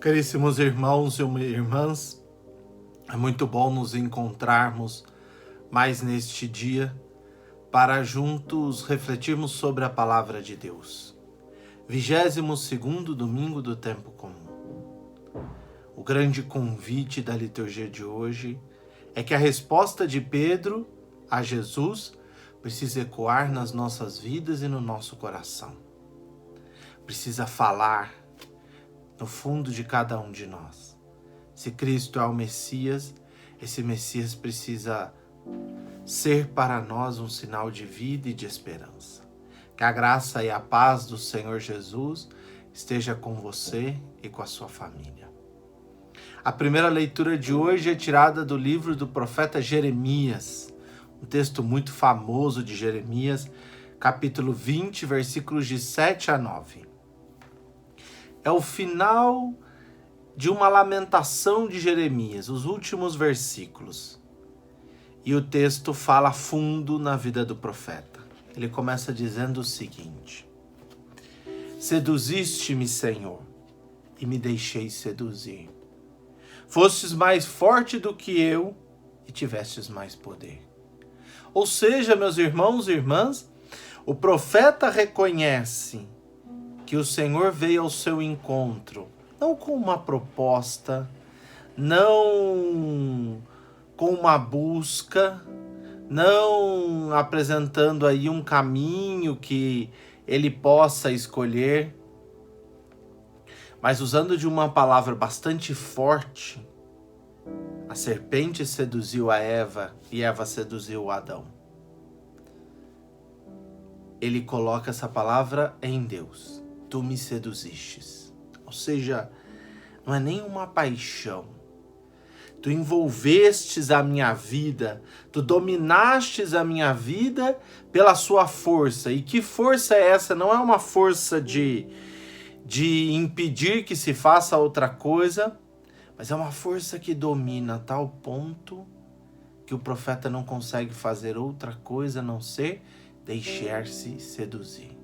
Caríssimos irmãos e irmãs, é muito bom nos encontrarmos mais neste dia para juntos refletirmos sobre a palavra de Deus. 22º domingo do tempo comum. O grande convite da liturgia de hoje é que a resposta de Pedro a Jesus precisa ecoar nas nossas vidas e no nosso coração. Precisa falar no fundo de cada um de nós. Se Cristo é o Messias, esse Messias precisa ser para nós um sinal de vida e de esperança. Que a graça e a paz do Senhor Jesus esteja com você e com a sua família. A primeira leitura de hoje é tirada do livro do profeta Jeremias, um texto muito famoso de Jeremias, capítulo 20, versículos de 7 a 9. É o final de uma lamentação de Jeremias, os últimos versículos. E o texto fala fundo na vida do profeta. Ele começa dizendo o seguinte: Seduziste-me, Senhor, e me deixei seduzir. Fostes mais forte do que eu e tivestes mais poder. Ou seja, meus irmãos e irmãs, o profeta reconhece que o Senhor veio ao seu encontro, não com uma proposta, não com uma busca, não apresentando aí um caminho que ele possa escolher, mas usando de uma palavra bastante forte. A serpente seduziu a Eva e Eva seduziu Adão. Ele coloca essa palavra em Deus. Tu me seduzistes. Ou seja, não é nem uma paixão. Tu envolvestes a minha vida, tu dominastes a minha vida pela sua força. E que força é essa? Não é uma força de impedir que se faça outra coisa, mas é uma força que domina a tal ponto que o profeta não consegue fazer outra coisa a não ser deixar-se seduzir.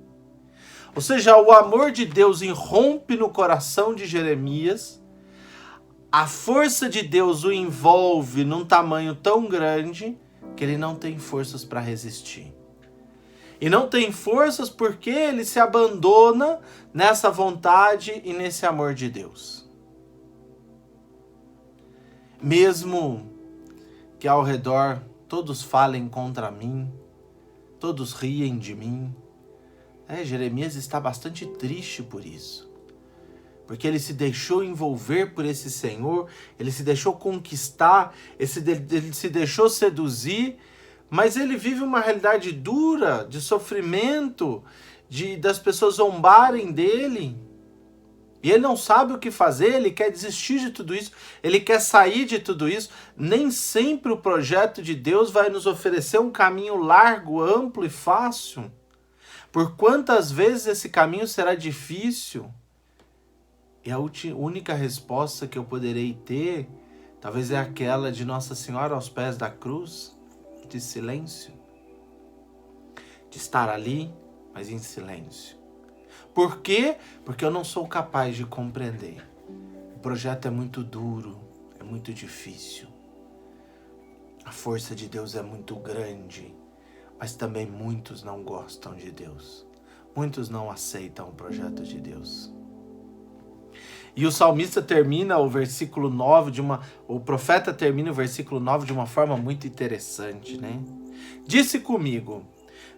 Ou seja, o amor de Deus irrompe no coração de Jeremias, a força de Deus o envolve num tamanho tão grande que ele não tem forças para resistir. E não tem forças porque ele se abandona nessa vontade e nesse amor de Deus. Mesmo que ao redor todos falem contra mim, todos riem de mim, Jeremias está bastante triste por isso. Porque ele se deixou envolver por esse Senhor, ele se deixou conquistar, ele se deixou seduzir, mas ele vive uma realidade dura, de sofrimento, das pessoas zombarem dele. E ele não sabe o que fazer, ele quer desistir de tudo isso, ele quer sair de tudo isso. Nem sempre o projeto de Deus vai nos oferecer um caminho largo, amplo e fácil. Por quantas vezes esse caminho será difícil? E a única resposta que eu poderei ter, talvez é aquela de Nossa Senhora aos pés da cruz, de silêncio. De estar ali, mas em silêncio. Por quê? Porque eu não sou capaz de compreender. O projeto é muito duro, é muito difícil. A força de Deus é muito grande. Mas também muitos não gostam de Deus. Muitos não aceitam o projeto de Deus. E o salmista termina o versículo 9 o profeta termina o versículo 9 de uma forma muito interessante, né? Disse comigo: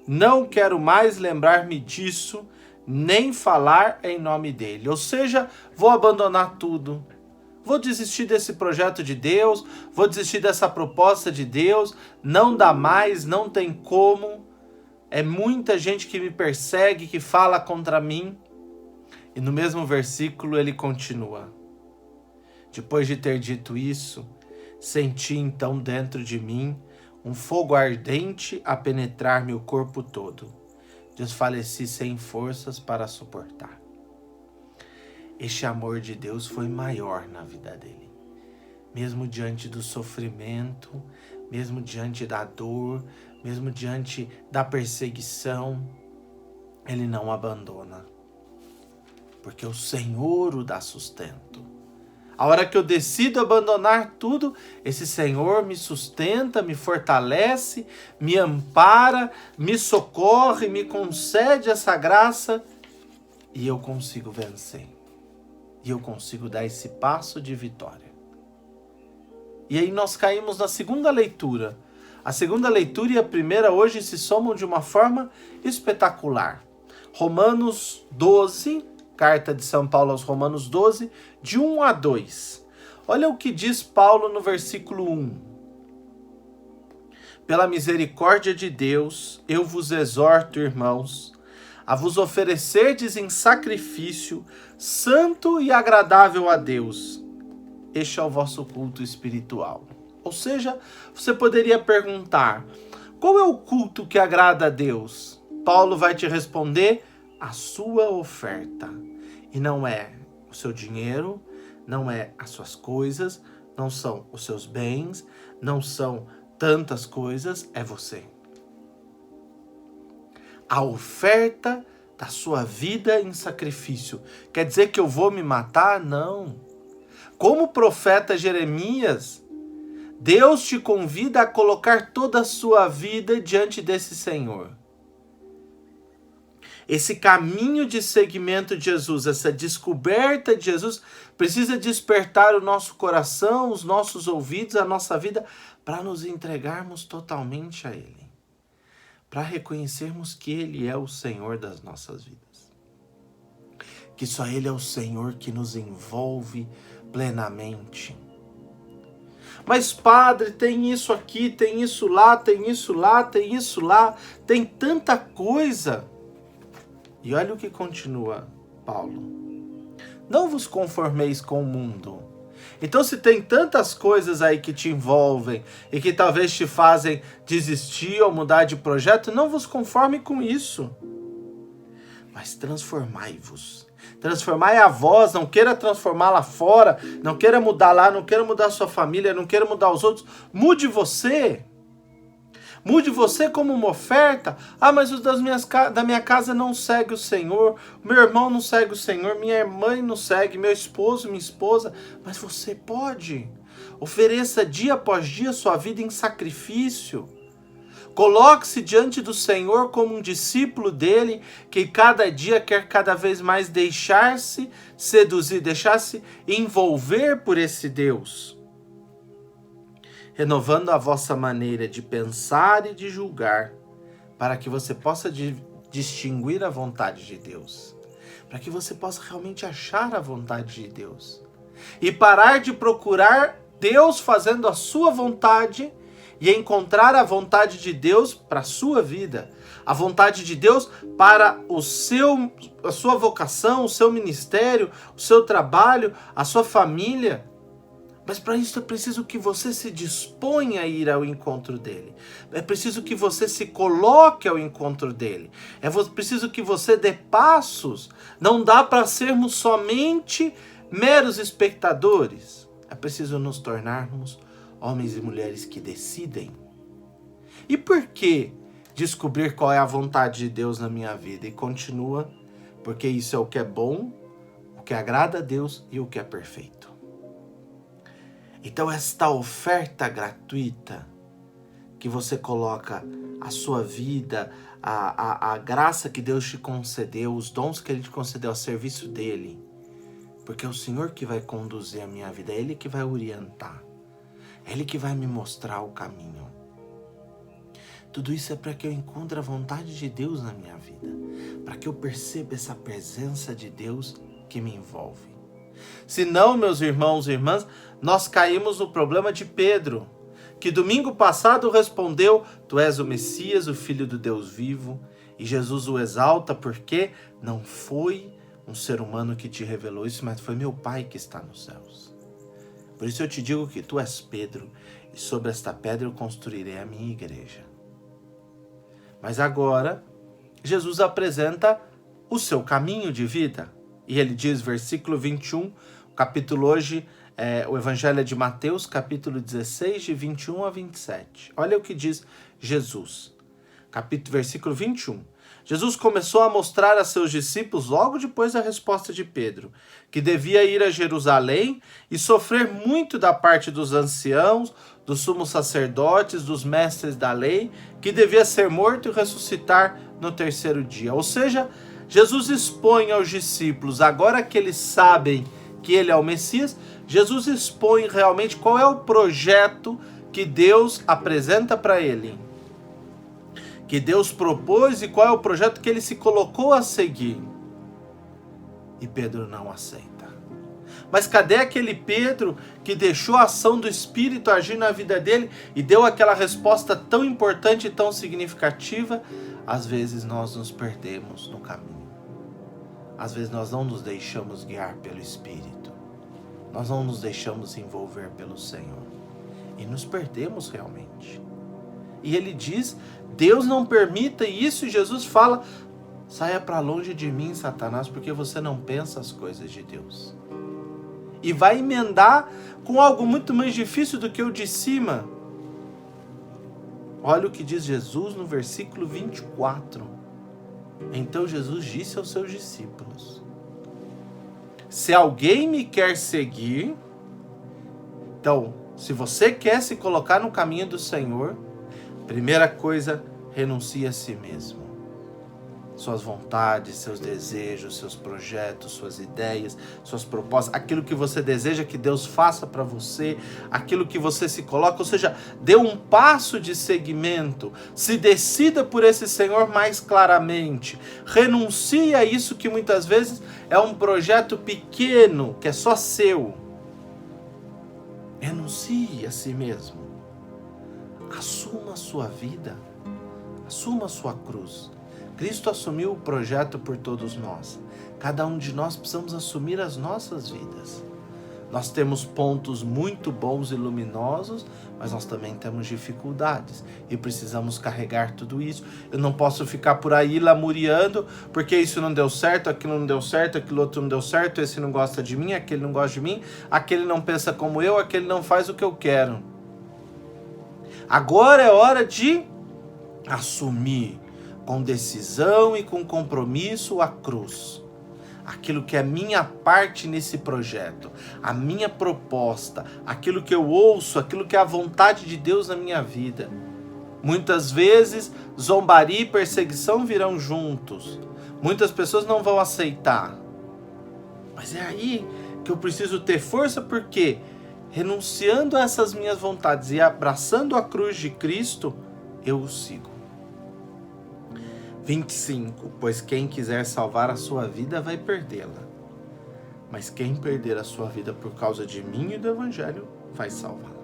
não quero mais lembrar-me disso, nem falar em nome dele. Ou seja, vou abandonar tudo. Vou desistir desse projeto de Deus, vou desistir dessa proposta de Deus, não dá mais, não tem como. É muita gente que me persegue, que fala contra mim. E no mesmo versículo ele continua. Depois de ter dito isso, senti então dentro de mim um fogo ardente a penetrar meu corpo todo. Desfaleci sem forças para suportar. Este amor de Deus foi maior na vida dele. Mesmo diante do sofrimento, mesmo diante da dor, mesmo diante da perseguição, ele não abandona. Porque o Senhor o dá sustento. A hora que eu decido abandonar tudo, esse Senhor me sustenta, me fortalece, me ampara, me socorre, me concede essa graça e eu consigo vencer. E eu consigo dar esse passo de vitória. E aí nós caímos na segunda leitura. A segunda leitura e a primeira hoje se somam de uma forma espetacular. Romanos 12, carta de São Paulo aos Romanos 12, de 1 a 2. Olha o que diz Paulo no versículo 1. Pela misericórdia de Deus, eu vos exorto, irmãos, a vos oferecerdes em sacrifício santo e agradável a Deus. Este é o vosso culto espiritual. Ou seja, você poderia perguntar, qual é o culto que agrada a Deus? Paulo vai te responder, a sua oferta. E não é o seu dinheiro, não é as suas coisas, não são os seus bens, não são tantas coisas, é você. A oferta da sua vida em sacrifício. Quer dizer que eu vou me matar? Não. Como o profeta Jeremias, Deus te convida a colocar toda a sua vida diante desse Senhor. Esse caminho de seguimento de Jesus, essa descoberta de Jesus, precisa despertar o nosso coração, os nossos ouvidos, a nossa vida, para nos entregarmos totalmente a Ele. Para reconhecermos que Ele é o Senhor das nossas vidas. Que só Ele é o Senhor que nos envolve plenamente. Mas padre, tem isso aqui, tem isso lá, tem isso lá, tem isso lá, tem tanta coisa. E olha o que continua Paulo. Não vos conformeis com o mundo. Então se tem tantas coisas aí que te envolvem e que talvez te fazem desistir ou mudar de projeto, não vos conforme com isso. Mas transformai-vos. Transformai a vós, não queira transformar lá fora, não queira mudar lá, não queira mudar a sua família, não queira mudar os outros. Mude você. Mude você como uma oferta. Ah, mas os da minha casa não segue o Senhor. Meu irmão não segue o Senhor. Minha mãe não segue. Meu esposo, minha esposa. Mas você pode. Ofereça dia após dia sua vida em sacrifício. Coloque-se diante do Senhor como um discípulo dele, que cada dia quer cada vez mais deixar-se seduzir, deixar-se envolver por esse Deus. Renovando a vossa maneira de pensar e de julgar, para que você possa distinguir a vontade de Deus, para que você possa realmente achar a vontade de Deus, e parar de procurar Deus fazendo a sua vontade e encontrar a vontade de Deus para a sua vida, a vontade de Deus para a sua vocação, o seu ministério, o seu trabalho, a sua família. Mas para isso é preciso que você se disponha a ir ao encontro dele. É preciso que você se coloque ao encontro dele. É preciso que você dê passos. Não dá para sermos somente meros espectadores. É preciso nos tornarmos homens e mulheres que decidem. E por que descobrir qual é a vontade de Deus na minha vida? E continua, porque isso é o que é bom, o que agrada a Deus e o que é perfeito. Então esta oferta gratuita que você coloca a sua vida, a graça que Deus te concedeu, os dons que Ele te concedeu a serviço dEle, porque é o Senhor que vai conduzir a minha vida, é Ele que vai orientar, é Ele que vai me mostrar o caminho. Tudo isso é para que eu encontre a vontade de Deus na minha vida, para que eu perceba essa presença de Deus que me envolve. Se não, meus irmãos e irmãs, nós caímos no problema de Pedro, que domingo passado respondeu, tu és o Messias, o Filho do Deus vivo, e Jesus o exalta porque não foi um ser humano que te revelou isso, mas foi meu Pai que está nos céus. Por isso eu te digo que tu és Pedro, e sobre esta pedra eu construirei a minha igreja. Mas agora, Jesus apresenta o seu caminho de vida. E ele diz, versículo 21, capítulo hoje, o Evangelho é de Mateus, capítulo 16, de 21 a 27. Olha o que diz Jesus, versículo 21. Jesus começou a mostrar a seus discípulos, logo depois da resposta de Pedro, que devia ir a Jerusalém e sofrer muito da parte dos anciãos, dos sumos sacerdotes, dos mestres da lei, que devia ser morto e ressuscitar no terceiro dia. Ou seja, Jesus expõe aos discípulos, agora que eles sabem que ele é o Messias, Jesus expõe realmente qual é o projeto que Deus apresenta para ele, que Deus propôs e qual é o projeto que ele se colocou a seguir. E Pedro não aceita. Mas cadê aquele Pedro que deixou a ação do Espírito agir na vida dele e deu aquela resposta tão importante e tão significativa? Às vezes nós nos perdemos no caminho. Às vezes nós não nos deixamos guiar pelo Espírito. Nós não nos deixamos envolver pelo Senhor. E nos perdemos realmente. E ele diz, Deus não permita isso, e Jesus fala, saia para longe de mim, Satanás, porque você não pensa as coisas de Deus. E vai emendar com algo muito mais difícil do que o de cima. Olha o que diz Jesus no versículo 24. Então Jesus disse aos seus discípulos, se alguém me quer seguir, então, se você quer se colocar no caminho do Senhor, primeira coisa, renuncie a si mesmo. Suas vontades, seus desejos, seus projetos, suas ideias, suas propostas, aquilo que você deseja que Deus faça para você, aquilo que você se coloca, ou seja, dê um passo de seguimento, se decida por esse Senhor mais claramente, renuncie a isso que muitas vezes é um projeto pequeno, que é só seu. Renuncie a si mesmo. Assuma a sua vida. Assuma a sua cruz. Cristo assumiu o projeto por todos nós. Cada um de nós precisamos assumir as nossas vidas. Nós temos pontos muito bons e luminosos, mas nós também temos dificuldades e precisamos carregar tudo isso. Eu não posso ficar por aí lamuriando, porque isso não deu certo, aquilo não deu certo, aquilo outro não deu certo, esse não gosta de mim, aquele não gosta de mim, aquele não pensa como eu, aquele não faz o que eu quero. Agora é hora de assumir com decisão e com compromisso a cruz. Aquilo que é minha parte nesse projeto, a minha proposta, aquilo que eu ouço, aquilo que é a vontade de Deus na minha vida. Muitas vezes, zombaria e perseguição virão juntos. Muitas pessoas não vão aceitar. Mas é aí que eu preciso ter força, porque renunciando a essas minhas vontades e abraçando a cruz de Cristo, eu o sigo. 25. Pois quem quiser salvar a sua vida vai perdê-la. Mas quem perder a sua vida por causa de mim e do Evangelho vai salvá-la.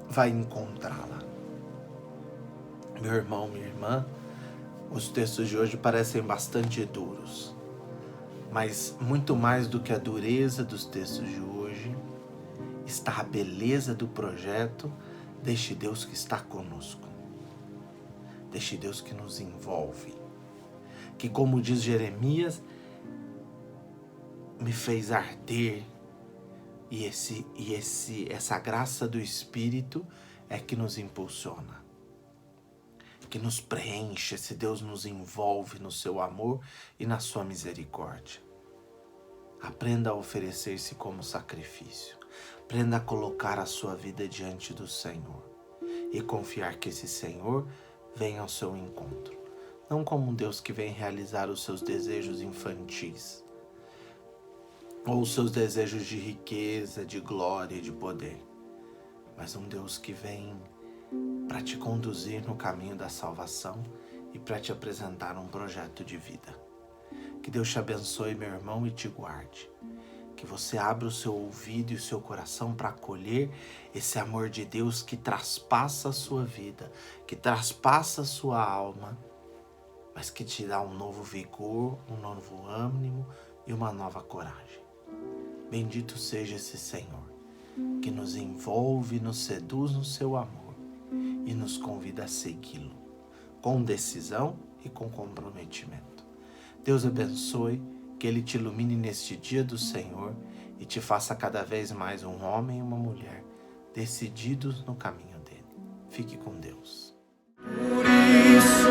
Vai encontrá-la. Meu irmão, minha irmã, os textos de hoje parecem bastante duros. Mas muito mais do que a dureza dos textos de hoje, está a beleza do projeto deste Deus que está conosco. Deste Deus que nos envolve, que, como diz Jeremias, me fez arder, e essa graça do Espírito é que nos impulsiona, que nos preenche. Esse Deus nos envolve no seu amor e na sua misericórdia. Aprenda a oferecer-se como sacrifício, aprenda a colocar a sua vida diante do Senhor e confiar que esse Senhor vem ao seu encontro, não como um Deus que vem realizar os seus desejos infantis, ou os seus desejos de riqueza, de glória e de poder, mas um Deus que vem para te conduzir no caminho da salvação e para te apresentar um projeto de vida. Que Deus te abençoe, meu irmão, e te guarde. Que você abra o seu ouvido e o seu coração para acolher esse amor de Deus que traspassa a sua vida, que traspassa a sua alma, mas que te dá um novo vigor, um novo ânimo e uma nova coragem. Bendito seja esse Senhor, que nos envolve, nos seduz no seu amor e nos convida a segui-lo, com decisão e com comprometimento. Deus abençoe, que Ele te ilumine neste dia do Senhor e te faça cada vez mais um homem e uma mulher decididos no caminho dele. Fique com Deus. Por isso